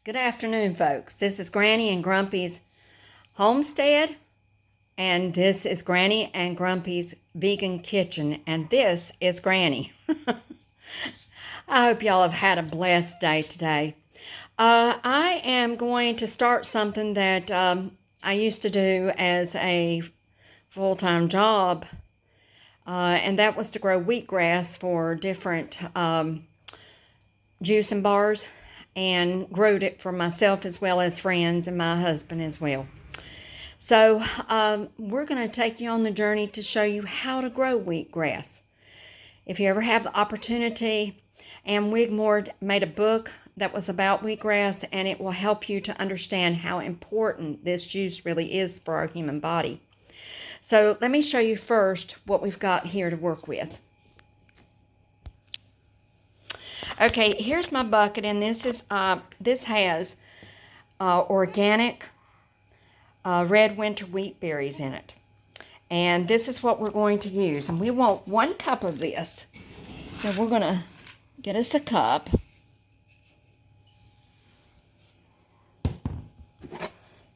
Good afternoon, folks. This is Granny and Grumpy's homestead, and this is Granny and Grumpy's vegan kitchen, and this is Granny. I hope y'all have had a blessed day today. I am going to start something that I used to do as a full-time job, and that was to grow wheatgrass for different juicing bars, and growed it for myself as well as friends and my husband as well. So we're going to take you on the journey to show you how to grow wheatgrass. If you ever have the opportunity, and Wigmore made a book that was about wheatgrass, and it will help you to understand how important this juice really is for our human body. So let me show you first what we've got here to work with. Okay, here's my bucket, and this has organic red winter wheat berries in it. And this is what we're going to use. And we want 1 cup of this. So we're going to get us a cup.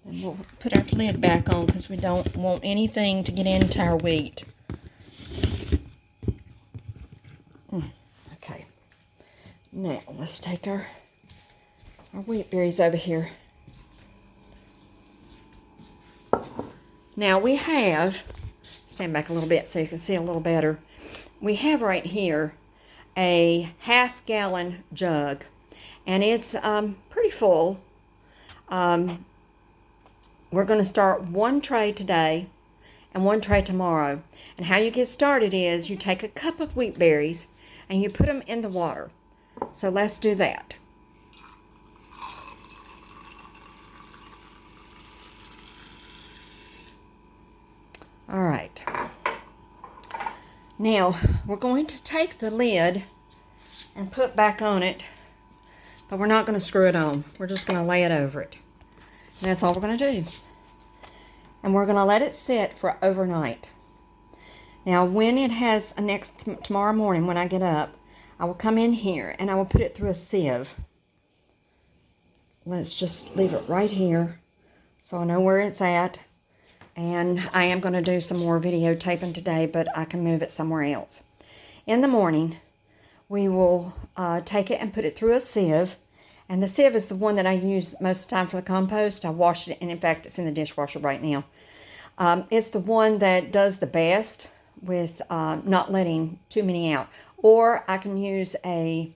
And we'll put our lid back on because we don't want anything to get into our wheat. Okay. Now, let's take our wheat berries over here. Now we have, stand back a little bit so you can see a little better. We have right here a half-gallon jug, and it's pretty full. We're going to start 1 tray today and 1 tray tomorrow. And how you get started is you take a cup of wheat berries and you put them in the water. So let's do that. All right. Now, we're going to take the lid and put back on it, but we're not going to screw it on. We're just going to lay it over it. And that's all we're going to do. And we're going to let it sit for overnight. Now, when it has tomorrow morning when I get up, I will come in here and I will put it through a sieve. Let's just leave it right here so I know where it's at. And I am going to do some more videotaping today, but I can move it somewhere else. In the morning, we will take it and put it through a sieve. And the sieve is the one that I use most of the time for the compost. I wash it, and in fact, it's in the dishwasher right now. It's the one that does the best with not letting too many out. Or I can use a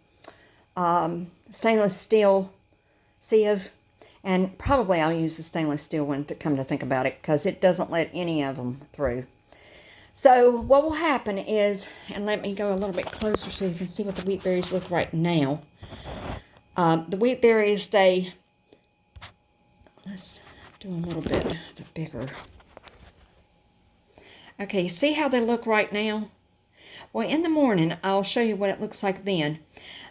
stainless steel sieve. And probably I'll use the stainless steel one to come to think about it, because it doesn't let any of them through. So what will happen is, and let me go a little bit closer so you can see what the wheat berries look right now. The wheat berries, let's do a little bit bigger. Okay, you see how they look right now? Well, in the morning, I'll show you what it looks like then.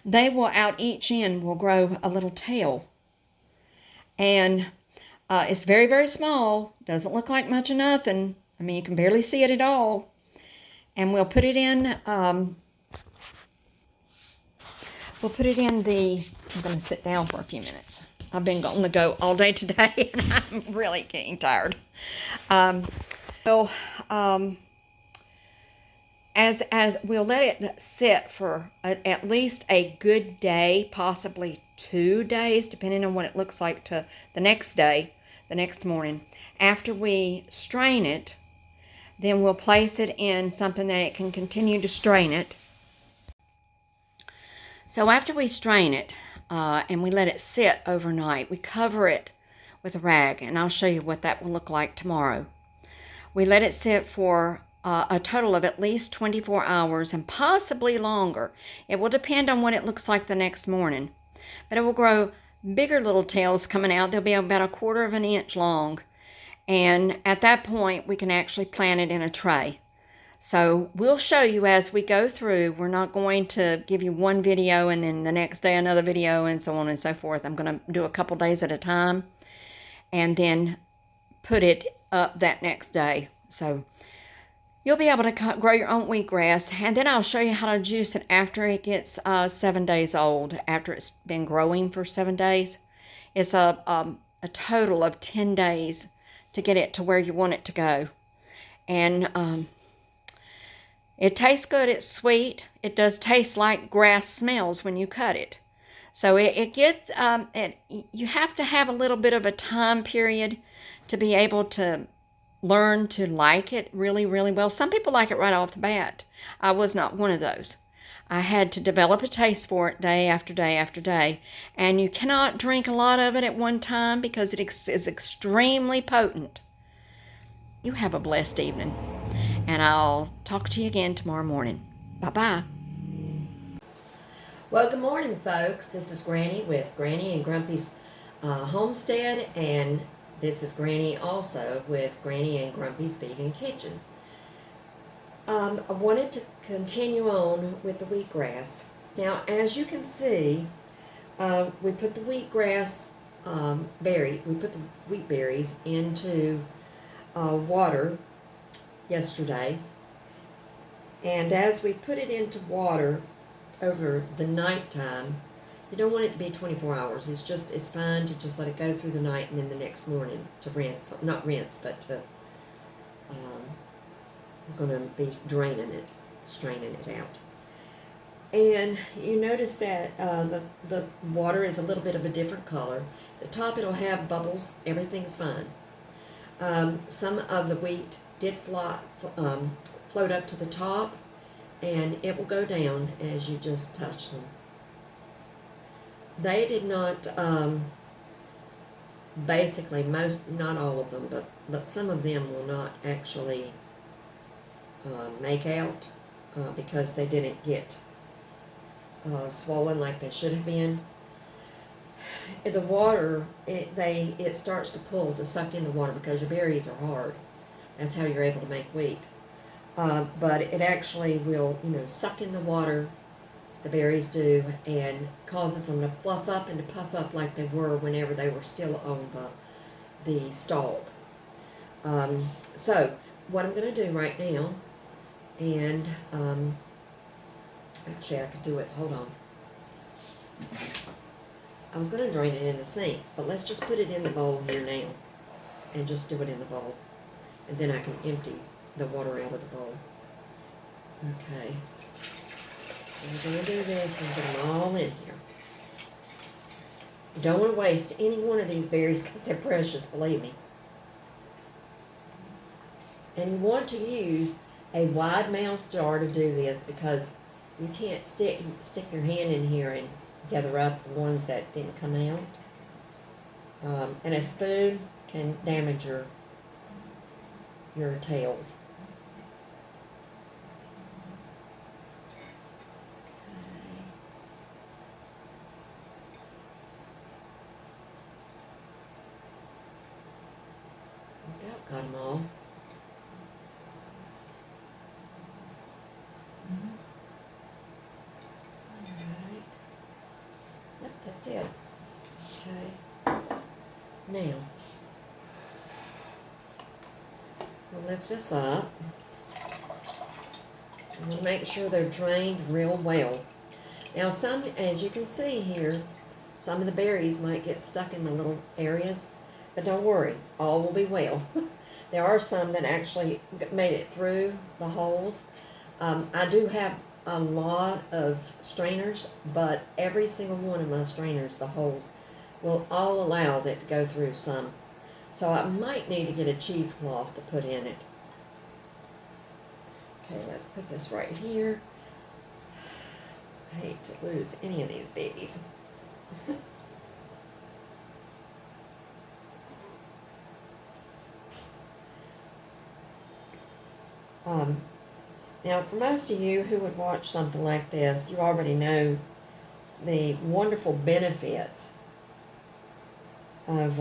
They will, out each end, will grow a little tail. And it's very, very small. Doesn't look like much of nothing. I mean, you can barely see it at all. And we'll put it in, I'm going to sit down for a few minutes. I've been on the go all day today, and I'm really getting tired. As we'll let it sit for at least a good day, possibly 2 days, depending on what it looks like to the next day, the next morning. After we strain it, then we'll place it in something that it can continue to strain it. So after we strain it and we let it sit overnight, we cover it with a rag, and I'll show you what that will look like tomorrow. We let it sit for a total of at least 24 hours and possibly longer. It will depend on what it looks like the next morning. But it will grow bigger little tails coming out. They'll be about 1/4 of an inch long. And at that point, we can actually plant it in a tray. So we'll show you as we go through. We're not going to give you one video and then the next day another video and so on and so forth. I'm going to do a couple days at a time and then put it up that next day. So you'll be able to grow your own wheatgrass, and then I'll show you how to juice it after it gets 7 days old, after it's been growing for 7 days. It's a total of 10 days to get it to where you want it to go. And it tastes good. It's sweet. It does taste like grass smells when you cut it. So it gets, you have to have a little bit of a time period to be able to learn to like it really, really well. Some people like it right off the bat. I was not one of those. I had to develop a taste for it day after day after day. And you cannot drink a lot of it at one time because it is extremely potent. You have a blessed evening. And I'll talk to you again tomorrow morning. Bye-bye. Well, good morning, folks. This is Granny with Granny and Grumpy's Homestead, and this is Granny also with Granny and Grumpy's Vegan Kitchen. I wanted to continue on with the wheatgrass. Now, as you can see, we put the wheatgrass we put the wheat berries into water yesterday, and as we put it into water over the night time, you don't want it to be 24 hours. It's fine to just let it go through the night and then the next morning to rinse, not rinse, but to, I'm going to be draining it, straining it out. And you notice that the water is a little bit of a different color. The top it'll have bubbles, everything's fine. Some of the wheat did float up to the top, and it will go down as you just touch them. They did not, basically, not all of them, but some of them will not actually make out because they didn't get swollen like they should have been. The water, it starts to pull, to suck in the water because your berries are hard. That's how you're able to make wheat. But it actually will, suck in the water, the berries do, and causes them to fluff up and to puff up like they were whenever they were still on the stalk. So, what I'm going to do right now, and actually I could do it, hold on. I was going to drain it in the sink, but let's just put it in the bowl here now, and just do it in the bowl. And then I can empty the water out of the bowl. Okay. So I'm going to do this and get them all in here. You don't want to waste any one of these berries because they're precious, believe me. And you want to use a wide mouth jar to do this because you can't stick your hand in here and gather up the ones that didn't come out. And a spoon can damage your tails. Got them all. Alright. Yep, that's it. Okay. Now, we'll lift this up. I'm going to make sure they're drained real well. Now, as you can see here, some of the berries might get stuck in the little areas, but don't worry, all will be well. There are some that actually made it through the holes. I do have a lot of strainers, but every single one of my strainers, the holes, will all allow that to go through some. So I might need to get a cheesecloth to put in it. Okay, let's put this right here. I hate to lose any of these babies. Now, for most of you who would watch something like this, you already know the wonderful benefits of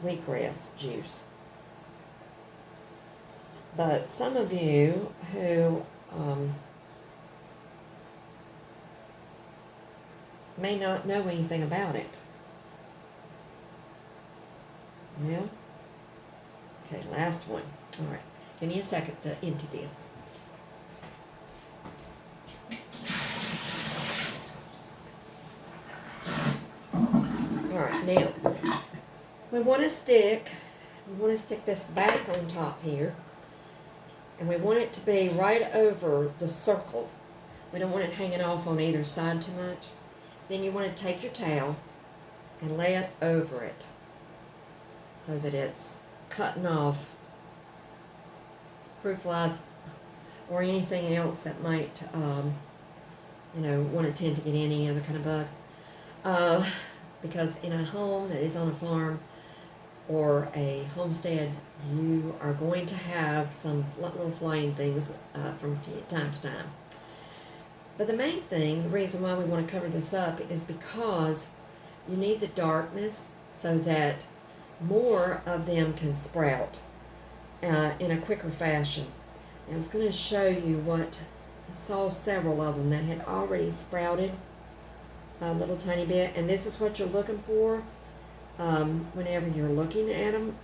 wheatgrass juice. But some of you who may not know anything about it. Well, okay, last one. All right. Give me a second to empty this. Alright, now, we want to stick this back on top here. And we want it to be right over the circle. We don't want it hanging off on either side too much. Then you want to take your towel and lay it over it so that it's cutting off fruit flies or anything else that might, want to tend to get any other kind of bug. Because in a home that is on a farm or a homestead, you are going to have some little flying things from time to time. But the main thing, the reason why we want to cover this up is because you need the darkness so that more of them can sprout in a quicker fashion. And I was going to show you what, I saw several of them that had already sprouted a little tiny bit, and this is what you're looking for whenever you're looking at them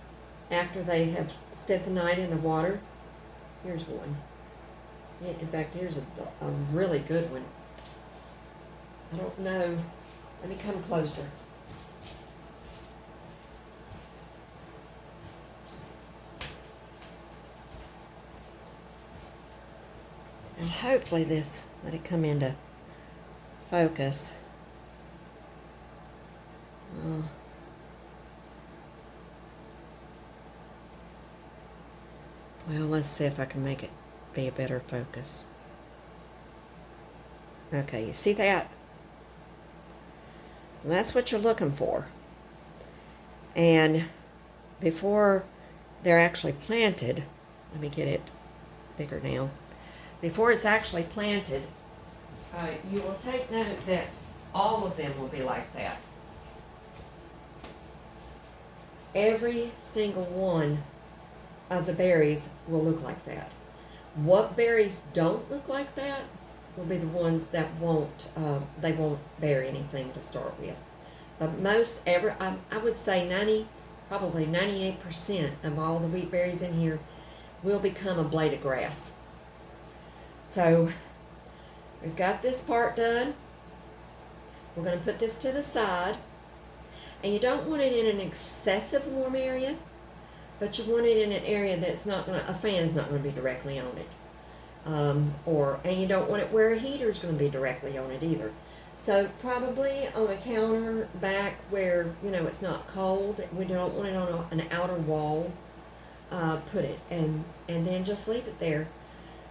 after they have spent the night in the water. Here's one. In fact, here's a really good one. I don't know. Let me come closer. And hopefully let it come into focus. Well, let's see if I can make it be a better focus. Okay, you see that? And that's what you're looking for. And before they're actually planted, let me get it bigger now. Before it's actually planted, you will take note that all of them will be like that. Every single one of the berries will look like that. What berries don't look like that will be the ones that they won't bear anything to start with. But I would say probably 98% of all the wheat berries in here will become a blade of grass. So we've got this part done. We're going to put this to the side. And you don't want it in an excessive warm area, but you want it in an area that's a fan's not going to be directly on it. And you don't want it where a heater's going to be directly on it either. So probably on a counter back where, it's not cold. We don't want it on an outer wall. Put it, and then just leave it there.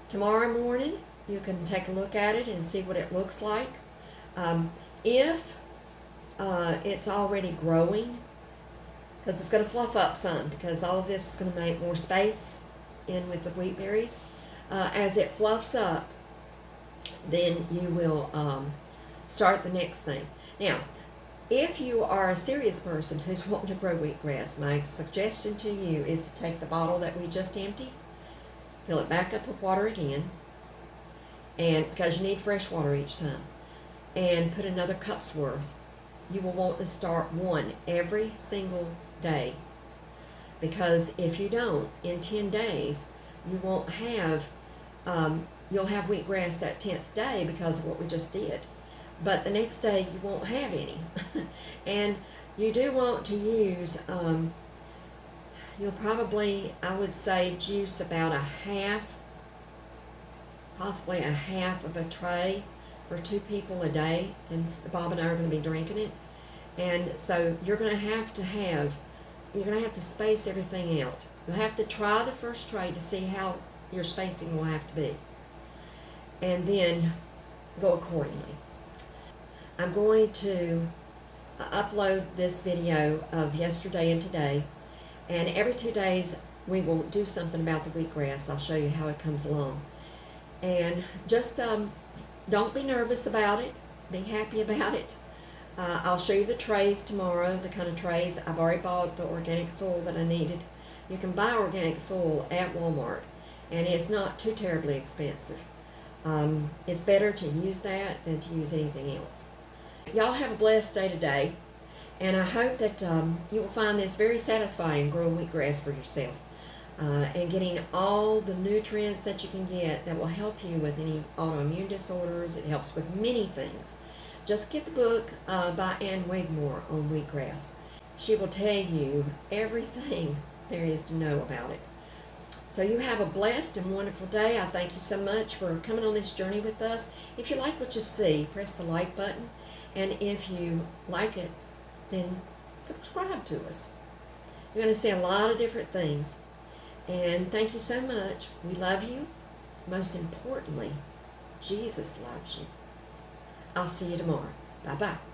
Tomorrow morning, you can take a look at it and see what it looks like. If it's already growing, because it's going to fluff up some, because all of this is going to make more space in with the wheat berries. As it fluffs up, then you will start the next thing. Now, if you are a serious person who's wanting to grow wheatgrass, my suggestion to you is to take the bottle that we just emptied, fill it back up with water again, and because you need fresh water each time, and put another cup's worth. You will want to start one every single day, because if you don't, in 10 days, you won't have, you'll have wheatgrass that 10th day because of what we just did. But the next day, you won't have any. And you do want to use, you'll probably, I would say, juice about possibly a half of a tray for 2 people a day, and Bob and I are going to be drinking it. And so you're going to have to space everything out. You'll have to try the first tray to see how your spacing will have to be, and then go accordingly. I'm going to upload this video of yesterday and today, and every 2 days we will do something about the wheatgrass. I'll show you how it comes along. And just don't be nervous about it. Be happy about it. I'll show you the trays tomorrow, the kind of trays. I've already bought the organic soil that I needed. You can buy organic soil at Walmart, and it's not too terribly expensive. It's better to use that than to use anything else. Y'all have a blessed day today, and I hope that you will find this very satisfying, growing wheatgrass for yourself. And getting all the nutrients that you can get that will help you with any autoimmune disorders. It helps with many things. just get the book by Wigmore on wheatgrass. She will tell you everything there is to know about it. So you have a blessed and wonderful day. I thank you so much for coming on this journey with us. If you like what you see, press the like button. And if you like it, then subscribe to us. You're going to see a lot of different things. And thank you so much. We love you. Most importantly, Jesus loves you. I'll see you tomorrow. Bye-bye.